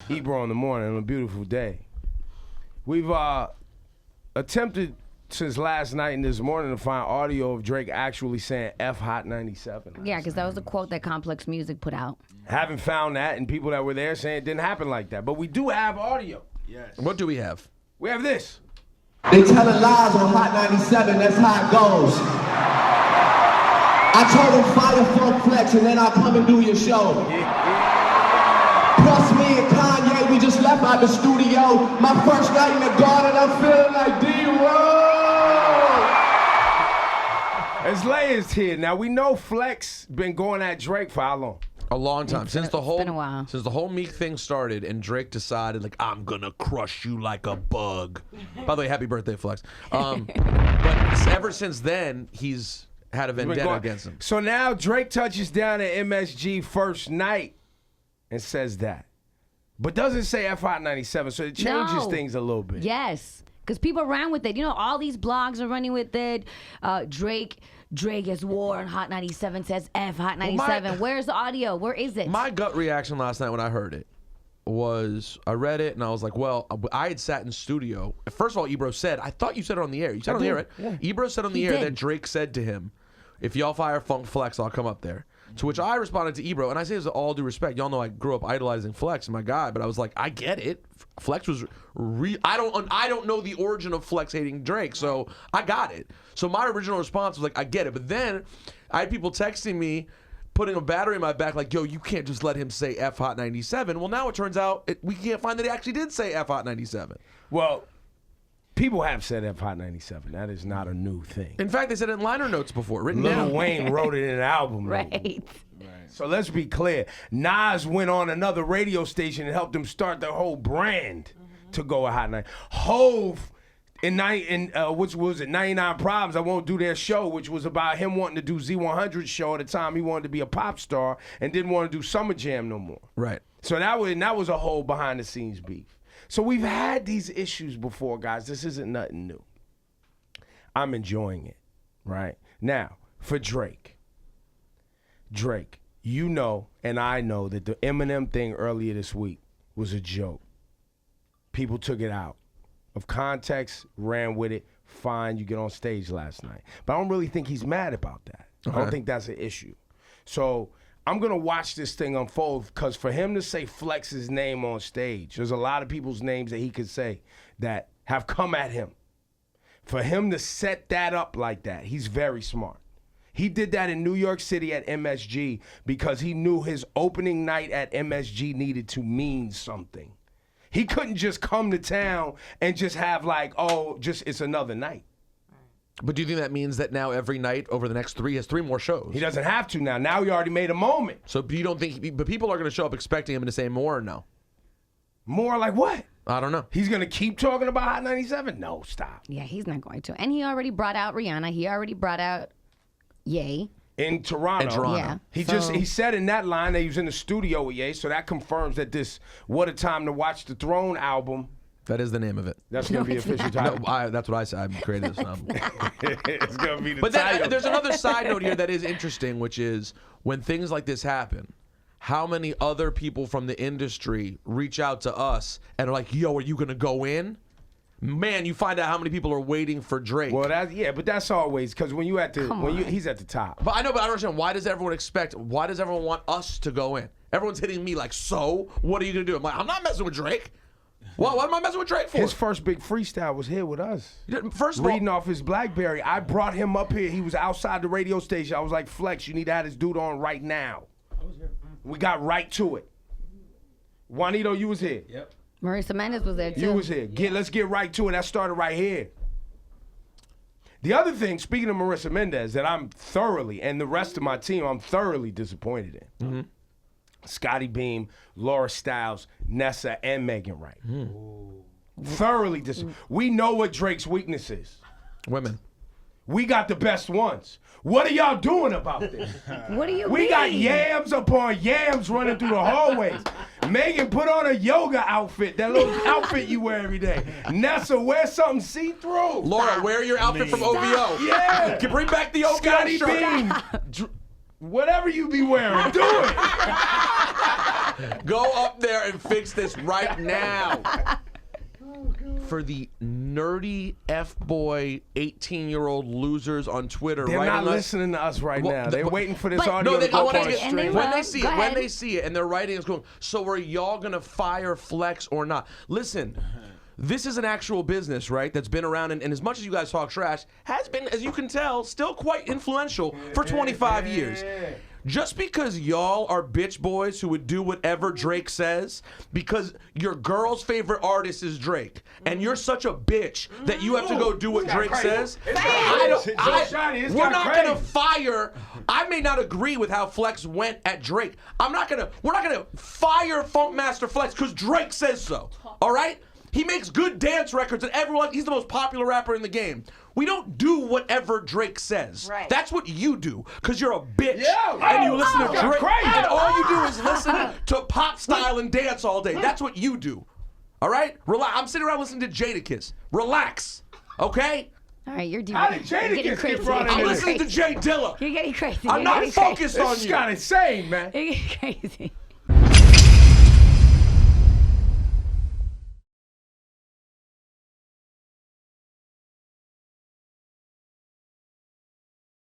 Ebro in the morning on a beautiful day. We've attempted since last night and this morning to find audio of Drake actually saying F Hot 97. Yeah, because that was a quote that Complex Music put out. Haven't found that, and people that were there saying it didn't happen like that. But we do have audio. Yes. What do we have? We have this. They telling lies on Hot 97, that's how it goes. I told them fire Funk Flex and then I'll come and do your show. Plus me and Kanye, we just left out the studio. My first night in the garden, I'm feeling like D-Roll. There's layers here. Now, we know Flex been going at Drake for how long? A long time. Since the whole been a while. Since the whole Meek thing started and Drake decided, like, I'm gonna crush you like a bug. By the way, happy birthday, Flex. But ever since then, he's had a vendetta against him. So now Drake touches down at MSG first night and says that. But doesn't say F Hot 97, so it changes things a little bit. Yes, because people ran with it. You know, all these blogs are running with it. Drake has war on Hot 97, says F Hot 97. Where's the audio? Where is it? My gut reaction last night when I heard it was I read it and I was like, well, I had sat in studio. First of all, Ebro said, I thought you said it on the air. You said it on the air, right? Yeah. Ebro said on the air that Drake said to him, if y'all fire Funk Flex, I'll come up there. To which I responded to Ebro, and I say this with all due respect. Y'all know I grew up idolizing Flex, my guy, but I was like, I get it. Flex was I don't know the origin of Flex hating Drake, so I got it. So my original response was like, I get it. But then I had people texting me, putting a battery in my back, like, yo, you can't just let him say F Hot 97. Well, now it turns out we can't find that he actually did say F Hot 97. Well, people have said F Hot 97. That is not a new thing. In fact, they said it in liner notes before, written Lil down. Wayne wrote it in an album. Right. So let's be clear. Nas went on another radio station and helped him start the whole brand to go a Hot 90. Hove which was it, 99 Problems, I Won't Do Their Show, which was about him wanting to do Z100 show at the time. He wanted to be a pop star and didn't want to do Summer Jam no more. Right. So that was a whole behind the scenes beef. So we've had these issues before, guys. This isn't nothing new. I'm enjoying it, right? Now, for Drake, you know and I know that the Eminem thing earlier this week was a joke. People took it out of context, ran with it. Fine, you get on stage last night. But I don't really think he's mad about that. I don't think that's an issue. So I'm going to watch this thing unfold because for him to say Flex's name on stage, there's a lot of people's names that he could say that have come at him. For him to set that up like that, he's very smart. He did that in New York City at MSG because he knew his opening night at MSG needed to mean something. He couldn't just come to town and just have like, it's another night. But do you think that means that now every night over the next he has 3 more shows? He doesn't have to now. Now he already made a moment. So you don't think, but people are going to show up expecting him to say more or no? More like what? I don't know. He's going to keep talking about Hot 97? No, stop. Yeah, he's not going to. And he already brought out Rihanna. He already brought out Ye. In Toronto. Yeah. He said in that line that he was in the studio with Ye, so that confirms that this What a Time to Watch the Throne album. That is the name of it. That's going to be official title. No, that's what I said. I created this album. It's going to be the but title. But there's another side note here that is interesting, which is when things like this happen, how many other people from the industry reach out to us and are like, yo, are you going to go in? Man, you find out how many people are waiting for Drake. Well, but that's always because when he's at the top. But I know, but I don't understand. Why does everyone want us to go in? Everyone's hitting me like, so what are you gonna do? I'm like, I'm not messing with Drake. What am I messing with Drake for? His first big freestyle was here with us. First of all, reading off his BlackBerry. I brought him up here. He was outside the radio station. I was like, Flex, you need to have this dude on right now. I was here. We got right to it. Juanito, you was here. Yep. Marissa Mendez was there too. You was here. Let's get right to it. That started right here. The other thing, speaking of Marissa Mendez, that I'm thoroughly, and the rest of my team, I'm thoroughly disappointed in. Mm-hmm. Scotty Beam, Laura Stiles, Nessa, and Megan Wright. Thoroughly disappointed. We know what Drake's weakness is. Women. We got the best ones. What are y'all doing about this? What do you mean? We got yams upon yams running through the hallways. Megan, put on a yoga outfit, that little outfit you wear every day. Nessa, wear something see-through. Laura, wear your outfit from OVO. Yeah. Can bring back the OVO Scotty shirt. Beam. Whatever you be wearing, do it. Go up there and fix this right now. For the nerdy F-boy 18-year-old losers on Twitter, They're writing not us, listening to us right now. They're waiting for this but- audio No, to I go want on to the and they stream. will. when they see Go it, when ahead. they see it, and they're writing, it's going. So are y'all gonna fire Flex or not? Listen. This is an actual business, right? That's been around, and as much as you guys talk trash, has been, as you can tell, still quite influential for 25 years. Just because y'all are bitch boys who would do whatever Drake says, because your girl's favorite artist is Drake, and you're such a bitch that you have to go do what Drake says, we're not gonna fire. I may not agree with how Flex went at Drake. We're not gonna fire Funkmaster Flex because Drake says so. All right? He makes good dance records, and he's the most popular rapper in the game. We don't do whatever Drake says. Right. That's what you do, because you're a bitch. Yeah, and you listen to you're Drake, crazy. and all you do is listen to pop style and dance all day. That's what you do. All right? Relax. I'm sitting around listening to Jadakiss. Relax. Okay? All right, you're How did getting Jadakiss crazy. get brought You're in I'm this? listening to Jay Dilla. You're getting crazy. I'm You're not getting focused This on is you. kind of insane, man. Crazy. You're getting crazy.